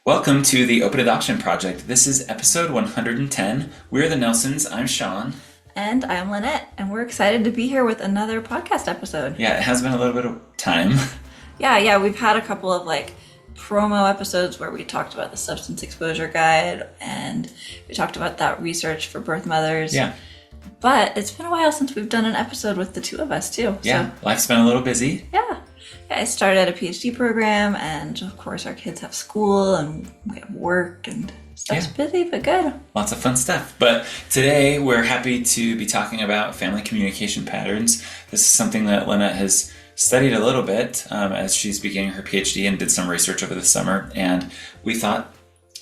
Welcome to the Open Adoption Project. This is episode 110. We're the Nelsons. I'm Shaun. And I'm Lanette, and we're excited to be here with another podcast episode. Yeah, it has been a little bit of time. Yeah, we've had a couple of promo episodes where we talked about the substance exposure guide and we talked about that research for birth mothers. Yeah. But it's been a while since we've done an episode with the two of us too. Yeah, life's been a little busy. Yeah, I started a PhD program, and of course our kids have school and we have work and stuff's busy, but good. Lots of fun stuff. But today we're happy to be talking about family communication patterns. This is something that Lanette has studied a little bit as she's beginning her PhD and did some research over the summer. And we thought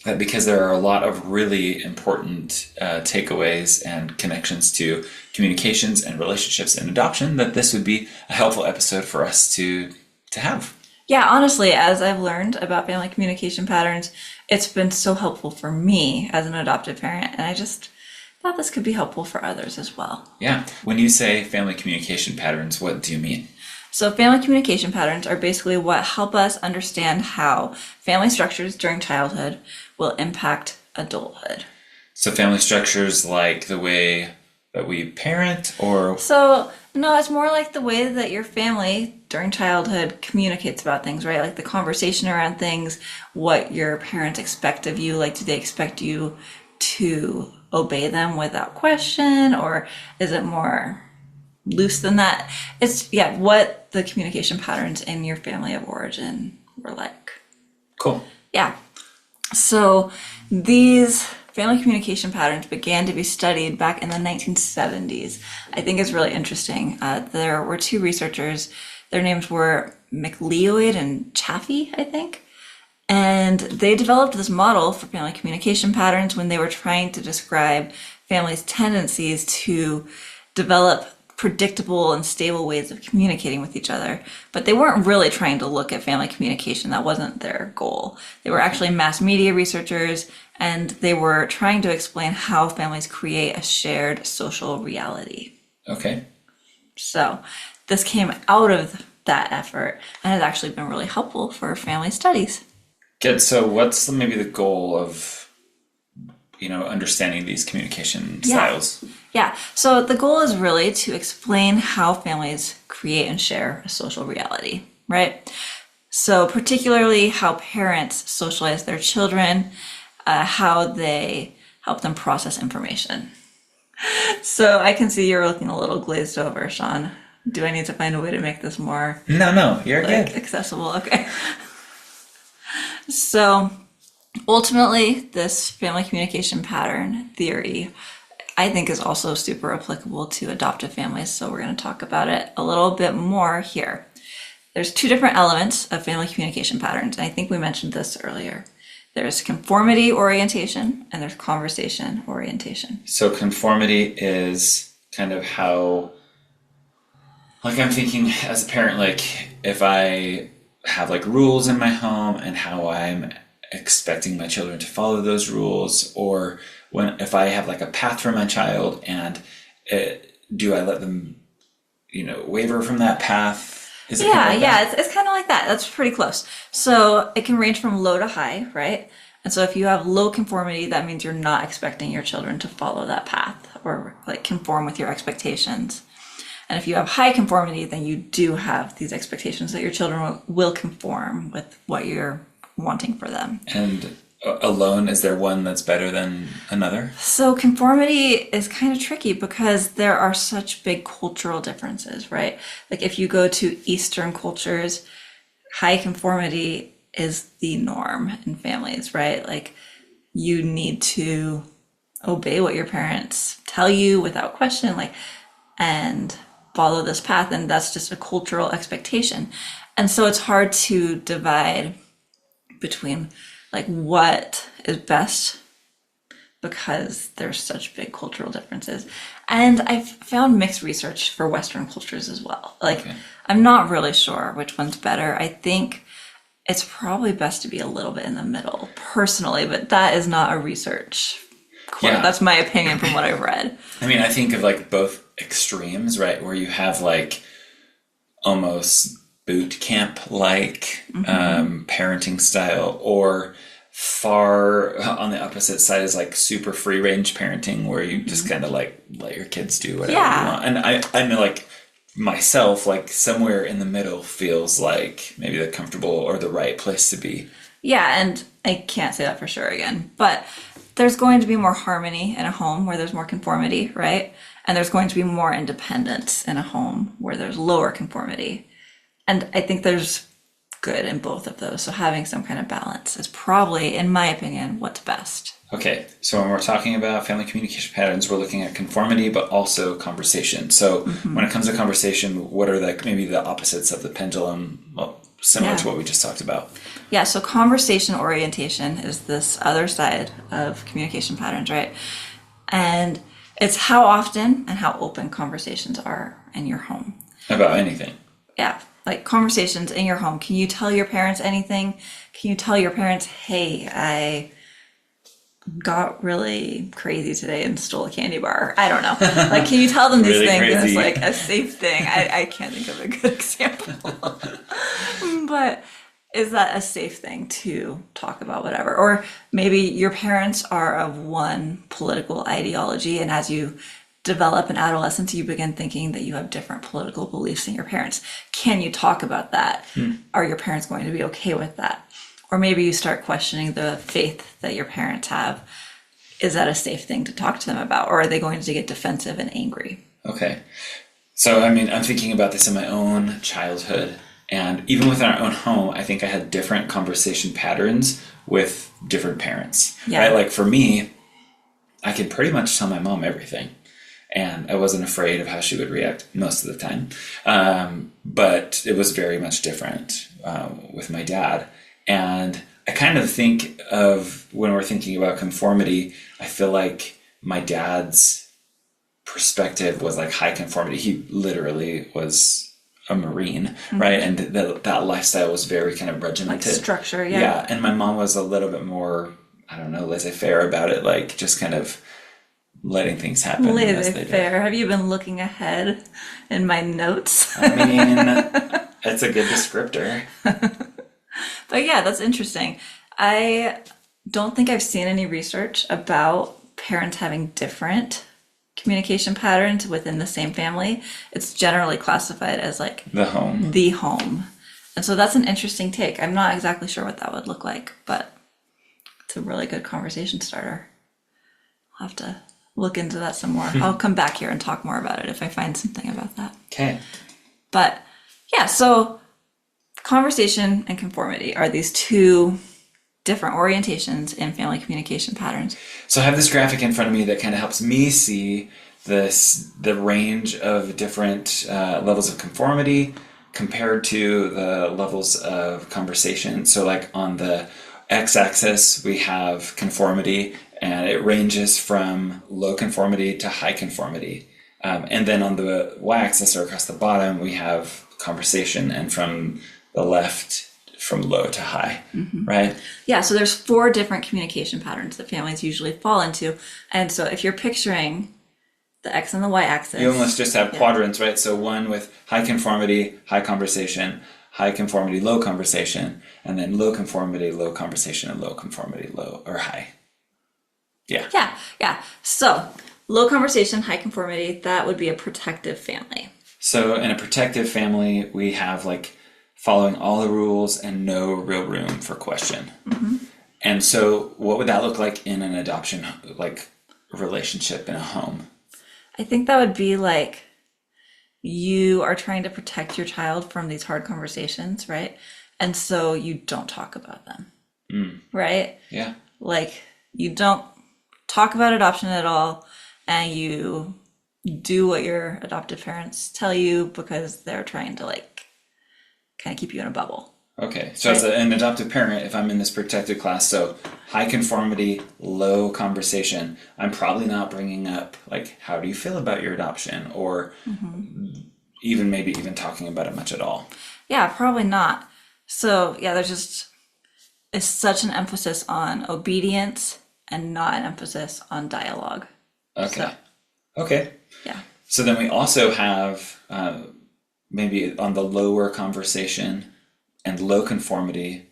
that because there are a lot of really important takeaways and connections to communications and relationships and adoption, that this would be a helpful episode for us to have. Yeah, honestly, as I've learned about family communication patterns, it's been so helpful for me as an adoptive parent, and I just thought this could be helpful for others as well. Yeah. When you say family communication patterns, what do you mean? So family communication patterns are basically what help us understand how family structures during childhood will impact adulthood. So family structures like the way that we parent, or? So, no, it's more like the way that your family during childhood communicates about things, right? Like the conversation around things, what your parents expect of you. Like, do they expect you to obey them without question, or is it more loose than that? It's, what the communication patterns in your family of origin were like. Cool. Yeah. So these family communication patterns began to be studied back in the 1970s. I think it's really interesting. There were two researchers. Their names were McLeod and Chaffee, I think. And they developed this model for family communication patterns when they were trying to describe families' tendencies to develop predictable and stable ways of communicating with each other. But they weren't really trying to look at family communication. That wasn't their goal. They were actually mass media researchers, and they were trying to explain how families create a shared social reality. Okay. So this came out of that effort and has actually been really helpful for family studies. Good. So what's maybe the goal of, understanding these communication styles? Yeah. So the goal is really to explain how families create and share a social reality, right? So particularly how parents socialize their children, how they help them process information. So I can see you're looking a little glazed over, Shaun. Do I need to find a way to make this more No, you're good. Accessible? Okay. So ultimately, this family communication pattern theory, I think, is also super applicable to adoptive families. So we're going to talk about it a little bit more here. There's two different elements of family communication patterns. And I think we mentioned this earlier. There's conformity orientation and there's conversation orientation. So conformity is kind of how, I'm thinking as a parent, if I have rules in my home and how I'm expecting my children to follow those rules, or if I have a path for my child and do I let them, waver from that path? Is it it's kind of like that. That's pretty close. So it can range from low to high, right? And so if you have low conformity, that means you're not expecting your children to follow that path or conform with your expectations. And if you have high conformity, then you do have these expectations that your children will conform with what you're wanting for them. And alone, is there one that's better than another? So conformity is kind of tricky because there are such big cultural differences, right? If you go to Eastern cultures, high conformity is the norm in families, right? You need to obey what your parents tell you without question, and follow this path, and that's just a cultural expectation. And so it's hard to divide between what is best because there's such big cultural differences. And I've found mixed research for Western cultures as well. Okay. I'm not really sure which one's better. I think it's probably best to be a little bit in the middle personally, but that is not a research quote. Yeah. That's my opinion from what I've read. I think of both extremes, right? Where you have almost boot camp parenting style, or far on the opposite side is like super free range parenting where you just kind of like let your kids do whatever you want. And I know like myself, like somewhere in the middle feels like maybe the comfortable or the right place to be. Yeah, and I can't say that for sure again, but there's going to be more harmony in a home where there's more conformity, right? And there's going to be more independence in a home where there's lower conformity. And I think there's good in both of those. So having some kind of balance is probably, in my opinion, what's best. Okay, so when we're talking about family communication patterns, we're looking at conformity, but also conversation. So when it comes to conversation, what are like maybe the opposites of the pendulum? Well, similar to what we just talked about. Yeah, so conversation orientation is this other side of communication patterns, right? And it's how often and how open conversations are in your home. About anything. Yeah, like conversations in your home. Can you tell your parents anything? Can you tell your parents, hey, I got really crazy today and stole a candy bar? I don't know. Like, can you tell them these Really things? crazy. And it's like a safe thing. I can't think of a good example. But is that a safe thing to talk about, whatever? Or maybe your parents are of one political ideology, and as you develop in adolescence, you begin thinking that you have different political beliefs than your parents. Can you talk about that? Are your parents going to be okay with that? Or maybe you start questioning the faith that your parents have. Is that a safe thing to talk to them about? Or are they going to get defensive and angry? Okay. So, I mean, I'm thinking about this in my own childhood. And even within our own home, I think I had different conversation patterns with different parents. Yeah. Right? Like for me, I could pretty much tell my mom everything. And I wasn't afraid of how she would react most of the time. But it was very much different with my dad. And I kind of think of when we're thinking about conformity, I feel like my dad's perspective was like high conformity. He literally was a Marine, right? And that lifestyle was very kind of regimented. Like structure, yeah. Yeah, and my mom was a little bit more, I don't know, laissez-faire about it, like just kind of letting things happen as they did. Laissez-faire. Have you been looking ahead in my notes? I mean, it's a good descriptor. But yeah, that's interesting. I don't think I've seen any research about parents having different communication patterns within the same family. It's generally classified as like The home. the home. And so that's an interesting take. I'm not exactly sure what that would look like, but it's a really good conversation starter. I'll have to look into that some more. I'll come back here and talk more about it if I find something about that. Okay. But yeah, so conversation and conformity are these two different orientations in family communication patterns. So I have this graphic in front of me that kind of helps me see the range of different levels of conformity compared to the levels of conversation. So like on the x-axis, we have conformity, and it ranges from low conformity to high conformity. And then on the y-axis or across the bottom, we have conversation, and from the left, from low to high, right? Yeah, so there's 4 different communication patterns that families usually fall into. And so if you're picturing the x and the y axis, You almost just have quadrants, right? So one with high conformity, high conversation, high conformity, low conversation, and then low conformity, low conversation, and low conformity, low or high. Yeah. Yeah. So low conversation, high conformity, that would be a protective family. So in a protective family, we have like following all the rules and no real room for question. And so what would that look like in an adoption like relationship in a home? I think that would be like you are trying to protect your child from these hard conversations, right? And so you don't talk about them, right? Yeah. Like you don't talk about adoption at all, and you do what your adoptive parents tell you because they're trying to like kind of keep you in a bubble. Okay, so as an adoptive parent, if I'm in this protected class, so high conformity, low conversation, I'm probably not bringing up, like, how do you feel about your adoption? Or maybe even talking about it much at all. Yeah, probably not. So, yeah, there's just, it's such an emphasis on obedience and not an emphasis on dialogue. Okay. Okay. Yeah. So then we also have maybe on the lower conversation and low conformity,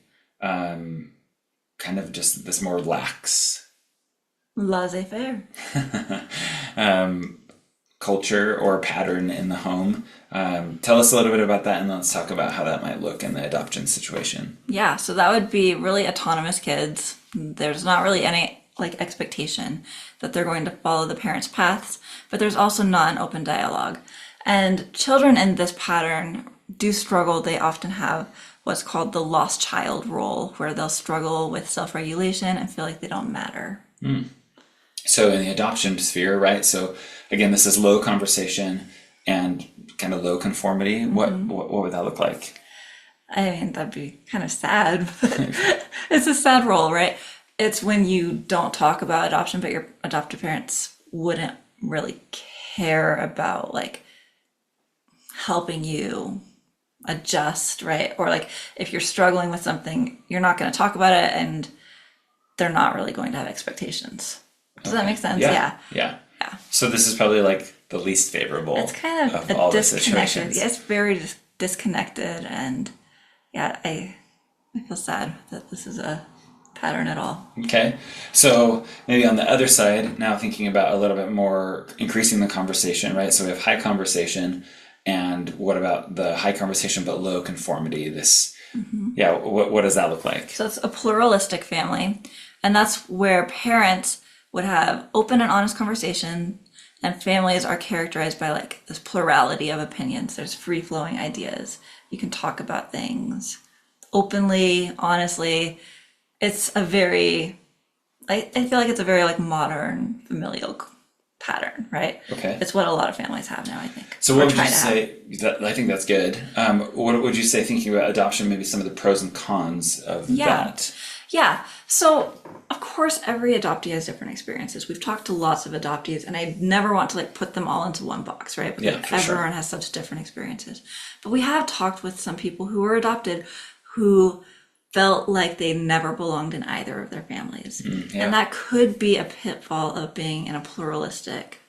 kind of just this more lax Laissez-faire. culture or pattern in the home. Tell us a little bit about that, and let's talk about how that might look in the adoption situation. Yeah, so that would be really autonomous kids. There's not really any like expectation that they're going to follow the parents' paths, but there's also not an open dialogue. And children in this pattern do struggle. They often have what's called the lost child role, where they'll struggle with self-regulation and feel like they don't matter. So in the adoption sphere, right? So again, this is low conversation and kind of low conformity. What would that look like? I mean, that'd be kind of sad, but it's a sad role, right? It's when you don't talk about adoption, but your adoptive parents wouldn't really care about like helping you adjust, right? Or like if you're struggling with something, you're not going to talk about it, and they're not really going to have expectations. Does that make sense? Yeah. So this is probably like the least favorable. It's kind of all the disconnected. situations. Yeah, it's very disconnected, and yeah, I feel sad that this is a pattern at all. Okay. So maybe on the other side, now thinking about a little bit more increasing the conversation, right? So we have high conversation, and what about the high conversation but low conformity? This, what does that look like? So it's a pluralistic family, and that's where parents would have open and honest conversation, and families are characterized by like this plurality of opinions. There's free-flowing ideas. You can talk about things openly, honestly. It's a very, I feel like it's a very like modern familial pattern, right? Okay. It's what a lot of families have now, I think. So what would you say, I think that's good. What would you say, thinking about adoption, maybe some of the pros and cons of that? Yeah. So of course, every adoptee has different experiences. We've talked to lots of adoptees, and I never want to like put them all into one box, right? Because everyone has such different experiences. But we have talked with some people who were adopted who felt like they never belonged in either of their families. And that could be a pitfall of being in a pluralistic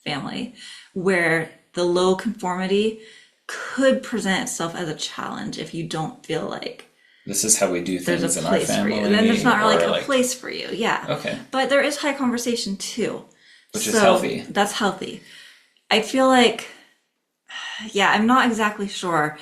family, where the low conformity could present itself as a challenge if you don't feel like this is how we do things there's a in our place family. for you. Then there's not really like a place for you. Yeah. Okay. But there is high conversation too. Which is healthy. That's healthy. I feel like, I'm not exactly sure,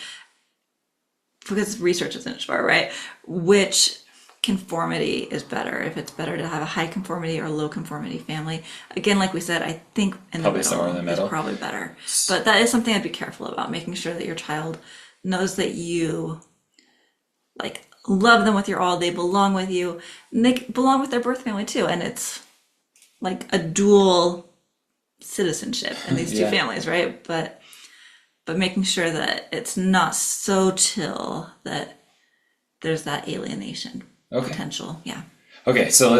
because research isn't sure, right? Which conformity is better, if it's better to have a high conformity or low conformity family. Again, like we said, I think Probably somewhere in the middle is probably better. But that is something I'd be careful about, making sure that your child knows that you like love them with your all, they belong with you, and they belong with their birth family too. And it's like a dual citizenship in these two families, right? But making sure that it's not so chill that there's that alienation potential. Yeah. Okay, so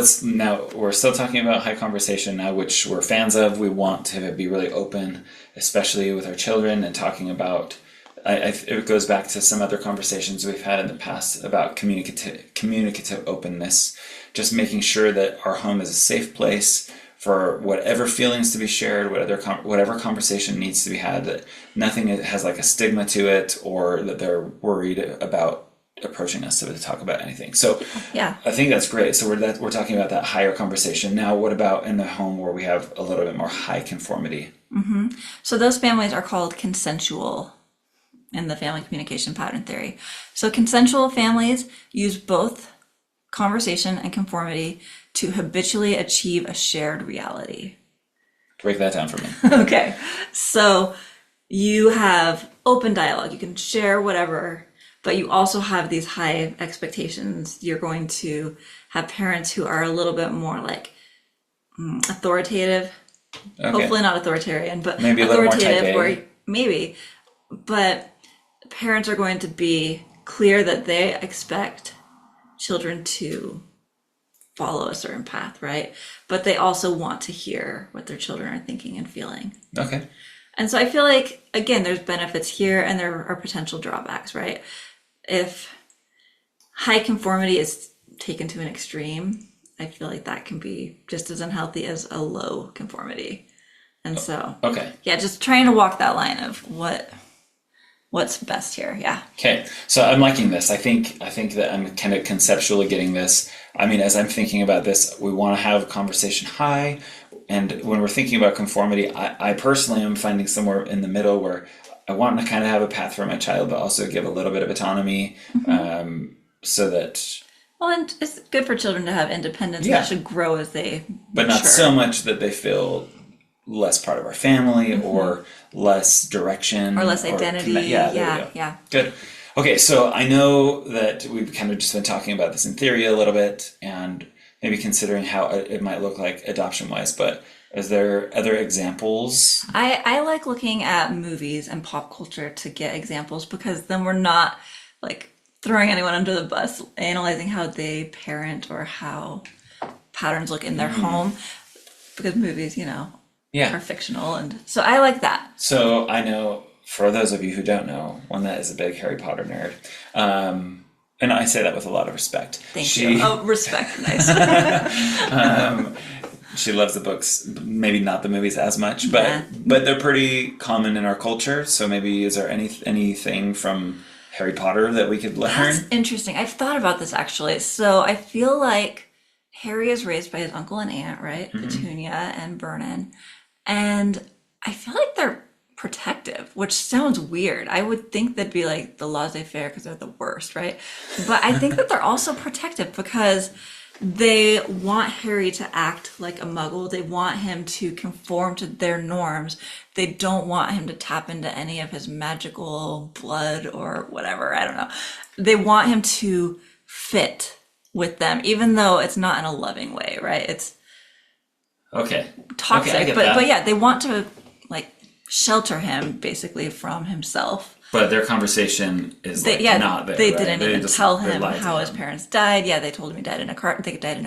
we're still talking about high conversation now, which we're fans of. We want to be really open, especially with our children, and talking about, it goes back to some other conversations we've had in the past about communicative openness, just making sure that our home is a safe place for whatever feelings to be shared, whatever conversation needs to be had, that nothing has like a stigma to it, or that they're worried about approaching us to talk about anything. So I think that's great. So we're talking about that higher conversation. Now, what about in the home where we have a little bit more high conformity? So those families are called consensual in the family communication pattern theory. So consensual families use both conversation and conformity to habitually achieve a shared reality. Break that down for me. Okay. So you have open dialogue. You can share whatever, but you also have these high expectations. You're going to have parents who are a little bit more like authoritative. Okay. Hopefully not authoritarian, but maybe authoritative, or maybe. But parents are going to be clear that they expect children to follow a certain path, right? But they also want to hear what their children are thinking and feeling. Okay. And so I feel like, again, there's benefits here and there are potential drawbacks, right? If high conformity is taken to an extreme, I feel like that can be just as unhealthy as a low conformity. And so, just trying to walk that line of what what's best here. Yeah. Okay, so I'm liking this. I think that I'm kind of conceptually getting this. I mean, as I'm thinking about this, we want to have a conversation high, and when we're thinking about conformity, I personally am finding somewhere in the middle where I want to kind of have a path for my child, but also give a little bit of autonomy, so that, Well, and it's good for children to have independence. yeah, That should grow as they but not mature. so much that they feel less part of our family or less direction Or less identity. Yeah, there we Yeah, go. yeah. Good. Okay, so I know that we've kind of just been talking about this in theory a little bit and maybe considering how it might look like adoption wise, but is there other examples? I like looking at movies and pop culture to get examples because then we're not like throwing anyone under the bus, analyzing how they parent or how patterns look in their home because movies, Yeah. are fictional. And so I like that. So I know, for those of you who don't know, one that is a big Harry Potter nerd, and I say that with a lot of respect. Thank you. Oh, respect. Nice. She loves the books, maybe not the movies as much, but Yeah. but they're pretty common in our culture. So maybe is there anything from Harry Potter that we could learn? That's interesting. I've thought about this actually. So I feel like Harry is raised by his uncle and aunt, right? Petunia and Vernon. And I feel like they're protective, which sounds weird. I would think they'd be like the laissez-faire because they're the worst, right? But I think that they're also protective because they want Harry to act like a muggle. They want him to conform to their norms. They don't want him to tap into any of his magical blood or whatever. I don't know. They want him to fit with them, even though it's not in a loving way, right? It's Okay. toxic, Okay, I get but that. yeah, they want to like shelter him basically from himself. But their conversation is like not there. They right? didn't They even just- tell they him lied to how his him. parents died. Yeah, they told him they died in a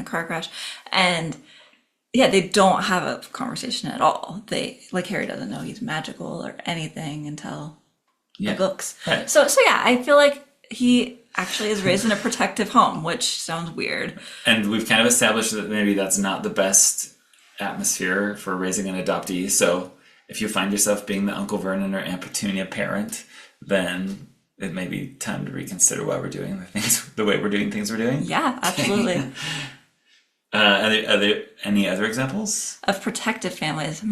car crash, and yeah, they don't have a conversation at all. They like Harry doesn't know he's magical or anything until Yeah. the books. Right. So yeah, I feel like he actually is raised in a protective home, which sounds weird. And we've kind of established that maybe that's not the best atmosphere for raising an adoptee. So if you find yourself being the Uncle Vernon or Aunt Petunia parent, then it may be time to reconsider why we're doing the way we're doing things we're doing. Yeah, absolutely. Are there any other examples? Of protective families.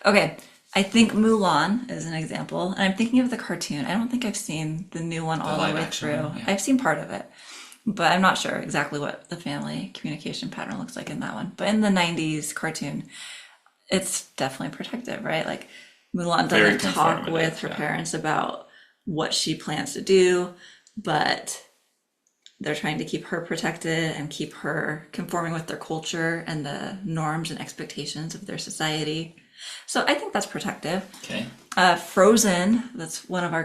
Okay. I think Mulan is an example. And I'm thinking of the cartoon. I don't think I've seen the new one all the live way action through. one, yeah. I've seen part of it, but I'm not sure exactly what the family communication pattern looks like in that one. But in the 90s cartoon, it's definitely protective, right? Like Mulan Very doesn't talk conformative, with her yeah. parents about what she plans to do, but they're trying to keep her protected and keep her conforming with their culture and the norms and expectations of their society. So I think that's protective. Okay, Frozen, that's one of our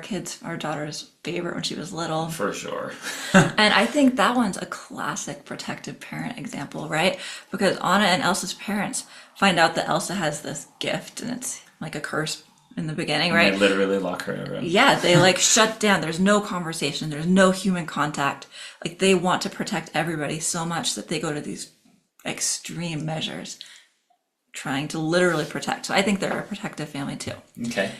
daughter's favorite when she was little. for sure. And I think that one's a classic protective parent example, right? Because Anna and Elsa's parents find out that Elsa has this gift and it's like a curse in the beginning, They right? literally lock her in a room. Yeah, they like shut down. There's no conversation. There's no human contact. Like they want to protect everybody so much that they go to these extreme measures trying to literally protect. So I think they're a protective family too. Okay.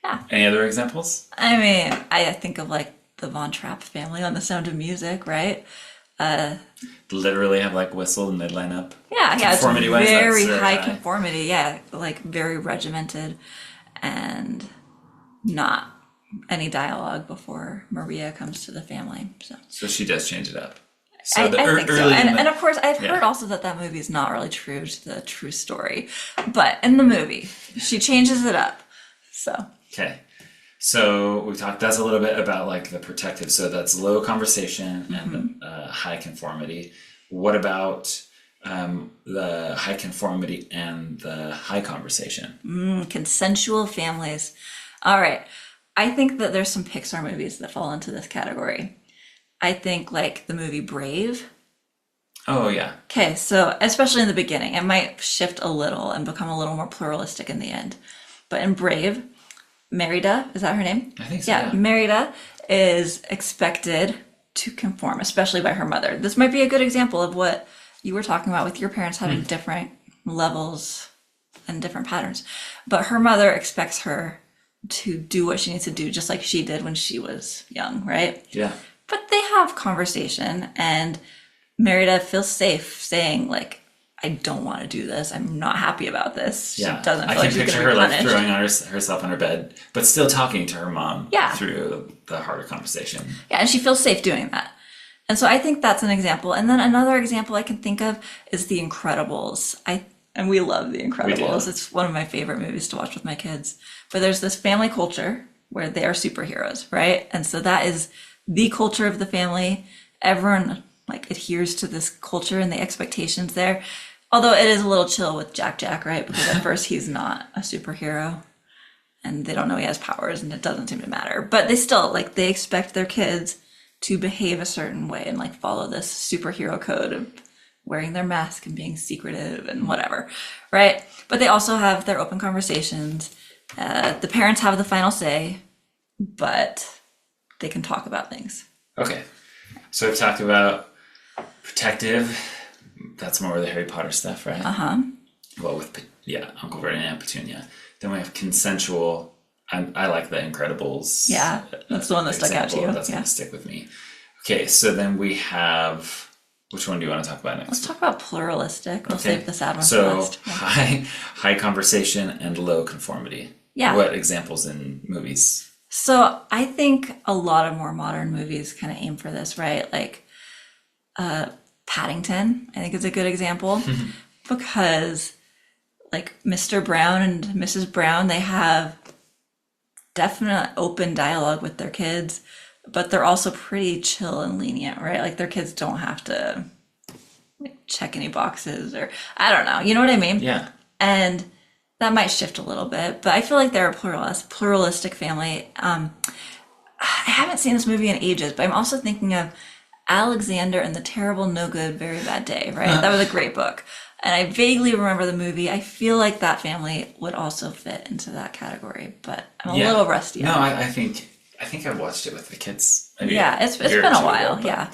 Yeah. Any other examples? I mean, I think of like the Von Trapp family on The Sound of Music, right? Literally have like whistle and they line up. Yeah, it's Conformity-wise, very that's high high. conformity. Yeah, like very regimented and not any dialogue before Maria comes to the family. So she does change it up. I So the think so. early in And the- of course, I've Yeah. heard also that movie is not really true to the true story. But in the movie, she changes it up. So, Okay. So we talked, that's a little bit about like the protective. So that's low conversation and high conformity. What about the high conformity and the high conversation? consensual families. All right. I think that there's some Pixar movies that fall into this category. I think like the movie Brave. Oh, yeah. Okay, so especially in the beginning, it might shift a little and become a little more pluralistic in the end. But in Brave, Merida, is that her name? I think so, Yeah, yeah. Merida is expected to conform, especially by her mother. This might be a good example of what you were talking about with your parents having different levels and different patterns. But her mother expects her to do what she needs to do, just like she did when she was young, right? Yeah. But they have conversation, and Merida feels safe saying, like, I don't want to do this. I'm not happy about this. Yeah. She doesn't I feel can like she's picture going to her be like punished. throwing on herself on her bed, but still talking to her mom Yeah. through the harder conversation. Yeah, and she feels safe doing that. And so I think that's an example. And then another example I can think of is The Incredibles. And we love The Incredibles. It's one of my favorite movies to watch with my kids. But there's this family culture where they are superheroes, right? And so that is the culture of the family. Everyone like adheres to this culture and the expectations there. Although it is a little chill with Jack, right? Because at first he's not a superhero and they don't know he has powers and it doesn't seem to matter. But they still, like, they expect their kids to behave a certain way and like follow this superhero code of wearing their mask and being secretive and whatever, right? But they also have their open conversations. The parents have the final say, but they can talk about things. Okay. So we've talked about protective. That's more of the Harry Potter stuff, right? Well, with Uncle Vernon and Aunt Petunia. Then we have consensual. I like the Incredibles. Yeah, that's the one that stuck out to you. That's going to stick with me. Okay, so then we have. Which one do you want to talk about next? Let's talk about pluralistic. We'll save the sad one for so last. high conversation and low conformity. Yeah. What examples in movies? So I think a lot of more modern movies kind of aim for this, right? Like Paddington, I think is a good example because like Mr. Brown and Mrs. Brown, they have definite open dialogue with their kids, but they're also pretty chill and lenient, right? Like their kids don't have to like, check any boxes or I don't know. You know what I mean? Yeah. And that might shift a little bit, but I feel like they're a pluralistic family. I haven't seen this movie in ages, but I'm also thinking of Alexander and the Terrible, No Good, Very Bad Day, right? That was a great book. And I vaguely remember the movie. I feel like that family would also fit into that category, but I'm a little rusty. No, I think I watched it with the kids. Maybe it's been a while. Ago, yeah.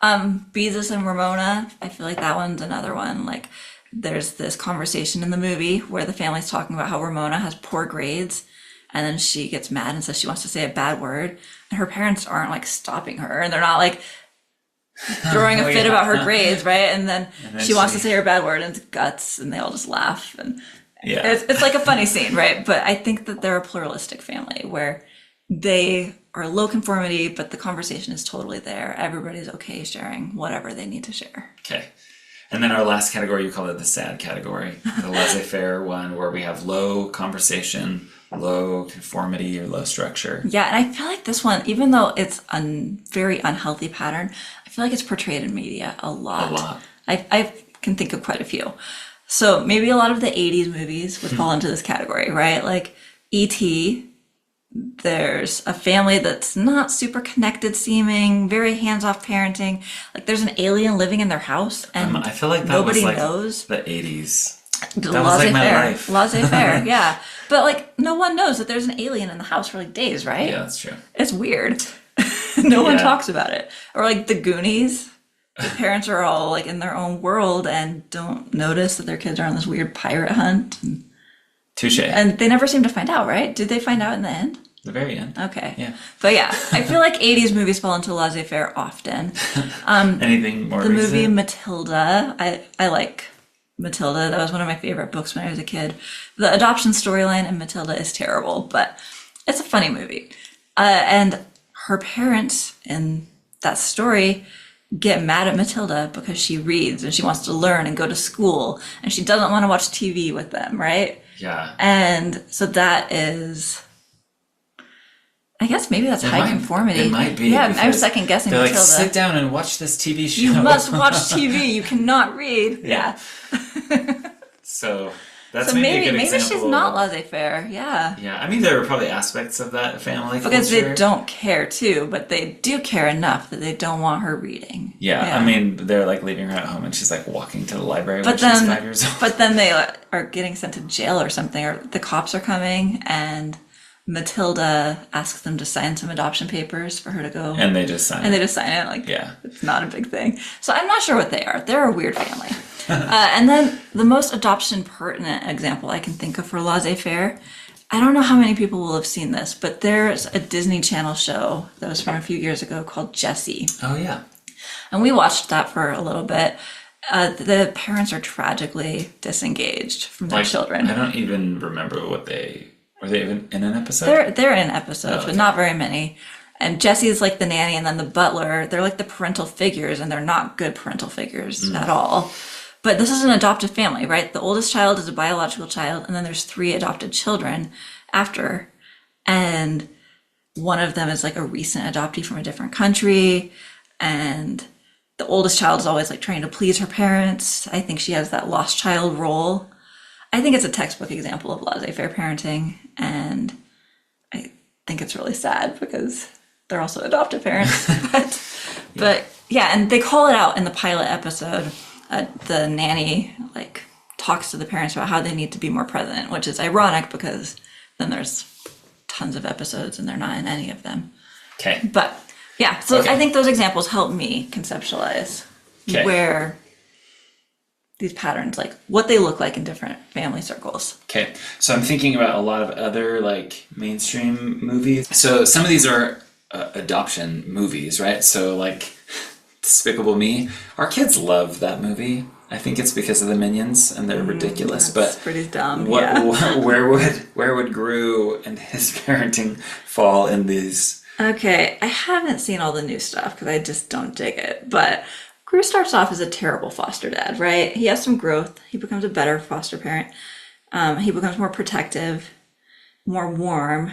Beezus and Ramona. I feel like that one's another one. Like there's this conversation in the movie where the family's talking about how Ramona has poor grades, and then she gets mad and says she wants to say a bad word, and her parents aren't like stopping her, and they're not like throwing a fit about her grades, right? And then she wants to say her bad word and it's guts, and they all just laugh, and it's like a funny scene, right? But I think that they're a pluralistic family where they are low conformity, but the conversation is totally there. Everybody's okay sharing whatever they need to share. Okay. And then our last category, you call it the sad category, the laissez-faire one, where we have low conversation, low conformity, or low structure. Yeah, and I feel like this one, even though it's a very unhealthy pattern, I feel like it's portrayed in media a lot. I can think of quite a few. So maybe a lot of the 80s movies would fall into this category, right? Like E.T., there's a family that's not super connected seeming, very hands-off parenting. Like there's an alien living in their house and I feel like that nobody was like knows. The 80s. That was like my life. Laissez-faire, yeah. But like no one knows that there's an alien in the house for like days, right? Yeah, that's true. It's weird. No one talks about it. Or like the Goonies. The parents are all like in their own world and don't notice that their kids are on this weird pirate hunt. Touche. And they never seem to find out, right? Did they find out in the end? The very end. Okay. Yeah. But yeah, I feel like 80s movies fall into laissez-faire often. Anything more The recent? movie Matilda, I like Matilda. That was one of my favorite books when I was a kid. The adoption storyline in Matilda is terrible, but it's a funny movie. And her parents in that story get mad at Matilda because she reads and she wants to learn and go to school and she doesn't want to watch TV with them, right? Yeah. And so that is, I guess maybe that's high conformity. It might be. Yeah, I'm second guessing they're Matilda. like, sit down and watch this TV show. You must watch TV. You cannot read. Yeah. So that's So maybe a good maybe example. she's not laissez-faire. Yeah. Yeah, I mean, there are probably aspects of that family Because culture. they don't care too, but they do care enough that they don't want her reading. Yeah, I mean, they're like leaving her at home and she's like walking to the library when But she's then, 5 years old. but then they are getting sent to jail or something, or the cops are coming, and Matilda asks them to sign some adoption papers for her to go. And they just sign And it. they just sign it. Like, Yeah. it's not a big thing. So I'm not sure what they are. They're a weird family. And then the most adoption pertinent example I can think of for laissez-faire, I don't know how many people will have seen this, but there's a Disney Channel show that was from a few years ago called Jessie. Oh, yeah. And we watched that for a little bit. The parents are tragically disengaged from their children. I don't even remember were they even in an episode? They're in episodes, but not very many. And Jesse's like the nanny, and then the butler, they're like the parental figures, and they're not good parental figures at all. But this is an adoptive family, right? The oldest child is a biological child, and then there's 3 adopted children after. And one of them is like a recent adoptee from a different country. And the oldest child is always like trying to please her parents. I think she has that lost child role. I think it's a textbook example of laissez-faire parenting. And I think it's really sad because they're also adoptive parents. But yeah, and they call it out in the pilot episode. The nanny like talks to the parents about how they need to be more present, which is ironic because then there's tons of episodes and they're not in any of them. Okay. But yeah, so I think those examples help me conceptualize where these patterns, like what they look like in different family circles. Okay. So I'm thinking about a lot of other like mainstream movies. So some of these are adoption movies, right? So like Despicable Me. Our kids love that movie. I think it's because of the minions and they're ridiculous. That's pretty dumb. Where would Gru and his parenting fall in these? Okay, I haven't seen all the new stuff because I just don't dig it. But Gru starts off as a terrible foster dad, right? He has some growth. He becomes a better foster parent. He becomes more protective, more warm.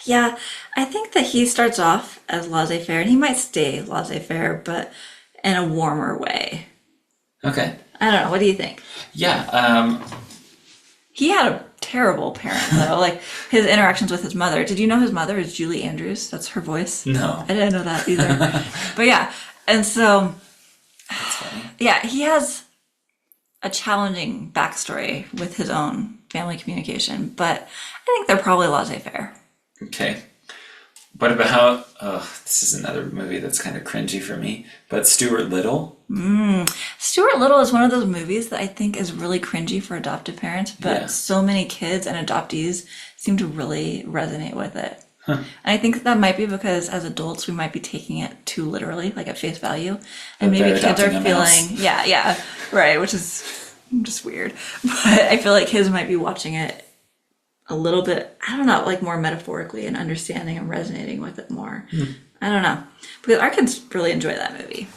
Yeah, I think that he starts off as laissez-faire, and he might stay laissez-faire, but in a warmer way. Okay. I don't know. What do you think? Yeah. He had a terrible parent, though. Like, his interactions with his mother. Did you know his mother is Julie Andrews? That's her voice? No. I didn't know that either. But yeah, and so... That's funny. Yeah, he has a challenging backstory with his own family communication, but I think they're probably laissez-faire. Okay. What about, this is another movie that's kind of cringy for me, but Stuart Little? Stuart Little is one of those movies that I think is really cringy for adoptive parents, but so many kids and adoptees seem to really resonate with it. Huh. And I think that might be because as adults, we might be taking it too literally, like at face value. And maybe kids are feeling, right, which is just weird. But I feel like kids might be watching it a little bit, I don't know, like more metaphorically and understanding and resonating with it more. I don't know. Because our kids really enjoy that movie.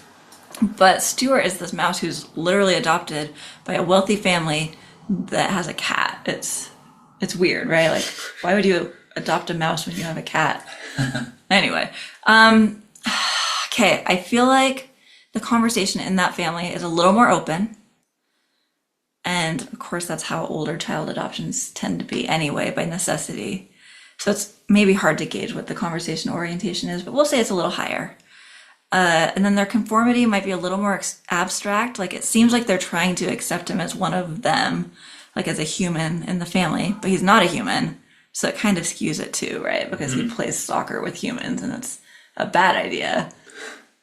But Stuart is this mouse who's literally adopted by a wealthy family that has a cat. It's weird, right? Like, why would you adopt a mouse when you have a cat? Anyway. Okay, I feel like the conversation in that family is a little more open. And of course, that's how older child adoptions tend to be anyway, by necessity. So it's maybe hard to gauge what the conversation orientation is, but we'll say it's a little higher. And then their conformity might be a little more abstract. Like it seems like they're trying to accept him as one of them, like as a human in the family, but he's not a human. So it kind of skews it too, right? Because he plays soccer with humans and it's a bad idea.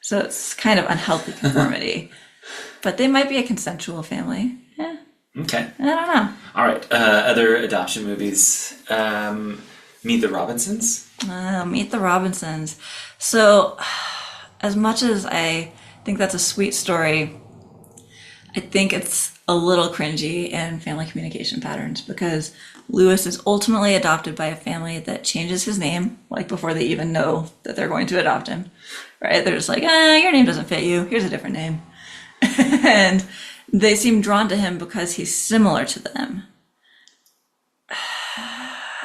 So it's kind of unhealthy conformity. But they might be a consensual family. Yeah. Okay. I don't know. All right. Other adoption movies. Meet the Robinsons. Meet the Robinsons. So, as much as I think that's a sweet story, I think it's a little cringy in family communication patterns because Lewis is ultimately adopted by a family that changes his name, like before they even know that they're going to adopt him, right? They're just like, your name doesn't fit you. Here's a different name. And they seem drawn to him because he's similar to them.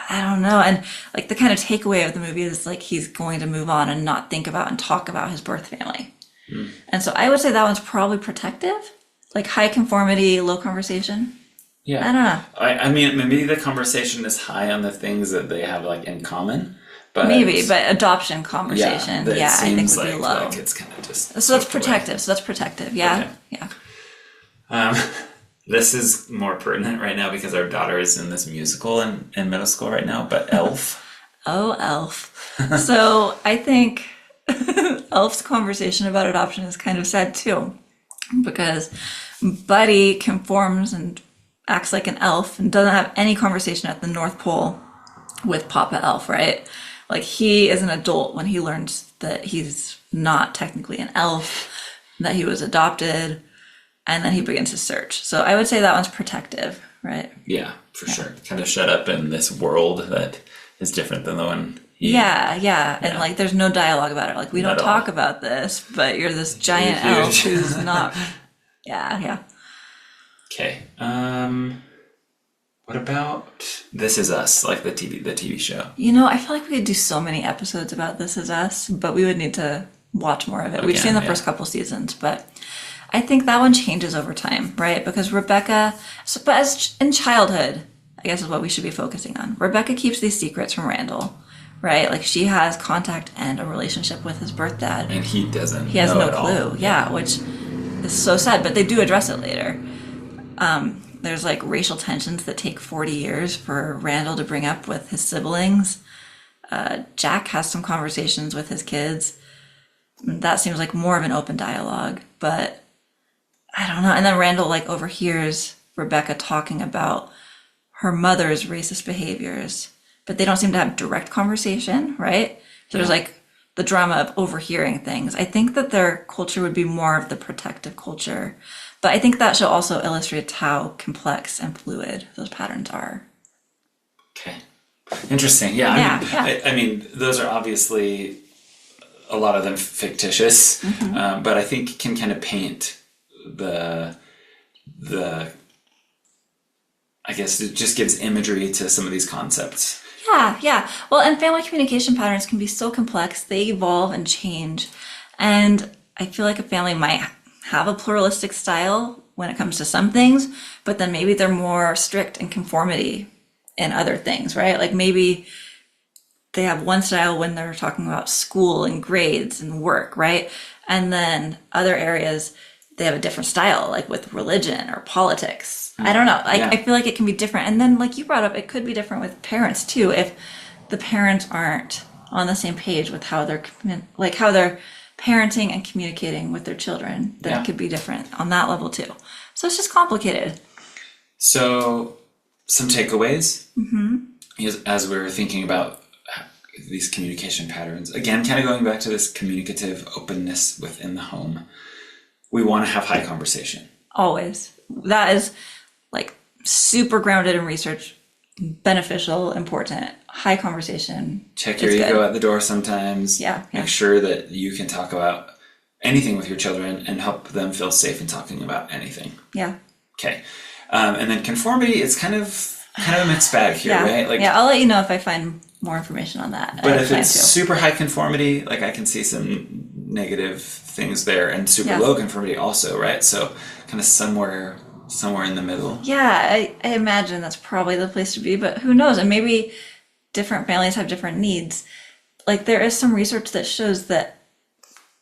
I don't know. And like the kind of takeaway of the movie is like he's going to move on and not think about and talk about his birth family. And so I would say that one's probably protective, like high conformity, low conversation. Yeah. I don't know. I mean, maybe the conversation is high on the things that they have like in common. But adoption conversation, I think would be low. Like it's kind of just so that's protective. So that's protective. Yeah. Okay. Yeah. This is more pertinent right now because our daughter is in this musical in middle school right now, but Elf. Oh, Elf. So I think Elf's conversation about adoption is kind of sad too, because Buddy conforms and acts like an elf and doesn't have any conversation at the North Pole with Papa Elf, right? Like he is an adult when he learns that he's not technically an elf, that he was adopted, and then he begins his search. So I would say that one's protective, right? Yeah, for sure. Kind of shut up in this world that is different than the one Yeah. And like there's no dialogue about it. Like we don't talk about this, but you're this giant elf who's not. Yeah. Okay. What about This Is Us, like the TV show? I feel like we could do so many episodes about This Is Us, but we would need to watch more of it. We've seen the first couple seasons, but I think that one changes over time, right? Because Rebecca, but as in childhood, I guess is what we should be focusing on. Rebecca keeps these secrets from Randall, right? Like she has contact and a relationship with his birth dad. And he doesn't. He has know no at clue. all. Yeah, which is so sad, but they do address it later. There's like racial tensions that take 40 years for Randall to bring up with his siblings. Jack has some conversations with his kids. That seems like more of an open dialogue, but I don't know. And then Randall like overhears Rebecca talking about her mother's racist behaviors, but they don't seem to have direct conversation, right? So there's like the drama of overhearing things. I think that their culture would be more of the protective culture, but I think that show also illustrates how complex and fluid those patterns are. Okay. Interesting. Yeah. I mean, those are obviously a lot of them fictitious, but I think can kind of paint the I guess it just gives imagery to some of these concepts. Yeah. Well, and family communication patterns can be so complex. They evolve and change. And I feel like a family might have a pluralistic style when it comes to some things, but then maybe they're more strict in conformity in other things, right? Like maybe they have one style when they're talking about school and grades and work, right? And then other areas, they have a different style, like with religion or politics. I don't know. I feel like it can be different. And then like you brought up, it could be different with parents too. If the parents aren't on the same page with how they're parenting and communicating with their children, then it could be different on that level too. So it's just complicated. So some takeaways as we're thinking about these communication patterns. Again, kind of going back to this communicative openness within the home. We want to have high conversation. Always. That is like super grounded in research, beneficial, important. High conversation. Check your ego at the door sometimes. Yeah. Make sure that you can talk about anything with your children and help them feel safe in talking about anything. Yeah. Okay. And then conformity, it's kind of a mixed bag here, right? Like, I'll let you know if I find more information on that. But if it's super high conformity, like I can see some negative things there, and super low conformity also, right? So kind of somewhere in the middle. Yeah, I imagine that's probably the place to be, but who knows? And maybe different families have different needs. Like there is some research that shows that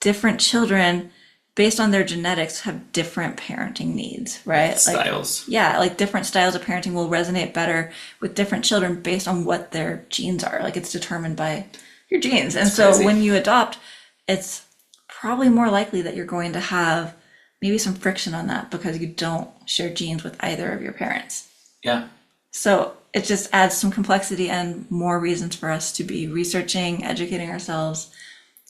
different children, based on their genetics, have different parenting needs, right? Styles. Like different styles of parenting will resonate better with different children based on what their genes are. Like it's determined by your genes. And so when you adopt, it's probably more likely that you're going to have maybe some friction on that because you don't share genes with either of your parents. Yeah. So it just adds some complexity and more reasons for us to be researching, educating ourselves,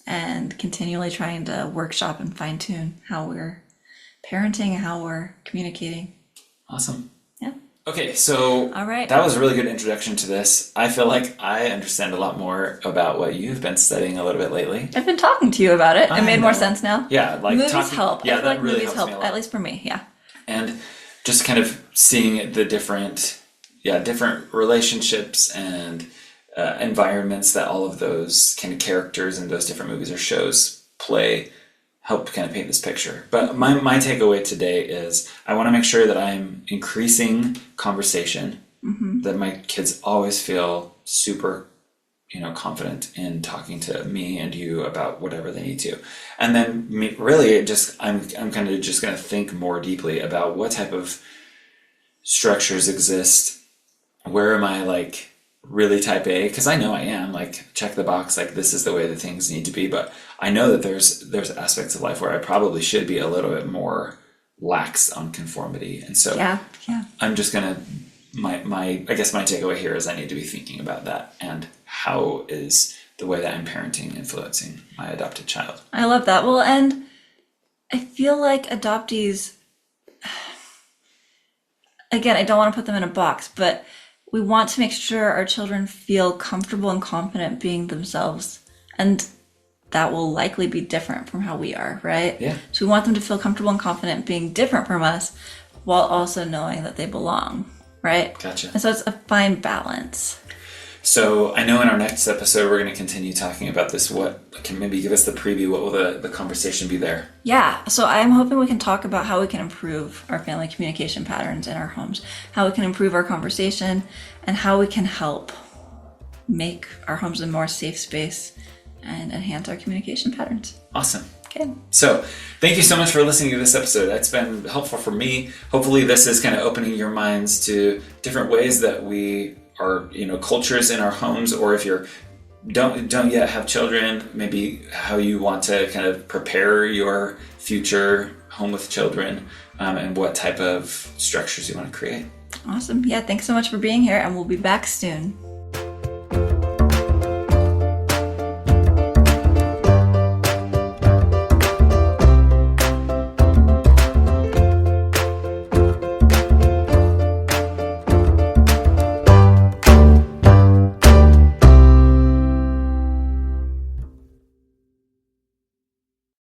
and continually trying to workshop and fine tune how we're parenting and how we're communicating. Awesome. Yeah. Okay, so all right. That was a really good introduction to this. I feel like I understand a lot more about what you've been studying a little bit lately. I've been talking to you about it. It made more sense now. Yeah, like movies help. Yeah, I feel that like really movies helps me a lot. At least for me. Yeah. And just kind of seeing the different relationships and environments that all of those kind of characters in those different movies or shows help kind of paint this picture. But my takeaway today is I want to make sure that I'm increasing conversation, that my kids always feel super, confident in talking to me and you about whatever they need to. And then I'm kind of just going to think more deeply about what type of structures exist. Where am I like really type A? Because I know I am, like, check the box, like this is the way that things need to be. But I know that there's aspects of life where I probably should be a little bit more lax on conformity. And so Yeah. I'm just going to, I guess my takeaway here is I need to be thinking about that, and how is the way that I'm parenting influencing my adopted child. I love that. Well, and I feel like adoptees, again, I don't want to put them in a box, but we want to make sure our children feel comfortable and confident being themselves. And that will likely be different from how we are, right? Yeah. So we want them to feel comfortable and confident being different from us while also knowing that they belong, right? Gotcha. And so it's a fine balance. So I know in our next episode, we're going to continue talking about this. What can maybe give us the preview? What will the conversation be there? Yeah. So I'm hoping we can talk about how we can improve our family communication patterns in our homes, how we can improve our conversation, and how we can help make our homes a more safe space and enhance our communication patterns. Awesome. Okay. So thank you so much for listening to this episode. That's been helpful for me. Hopefully this is kind of opening your minds to different ways that we are, cultures in our homes, or if you're don't yet have children, maybe how you want to kind of prepare your future home with children, and what type of structures you want to create. Awesome. Yeah, thanks so much for being here, and we'll be back soon.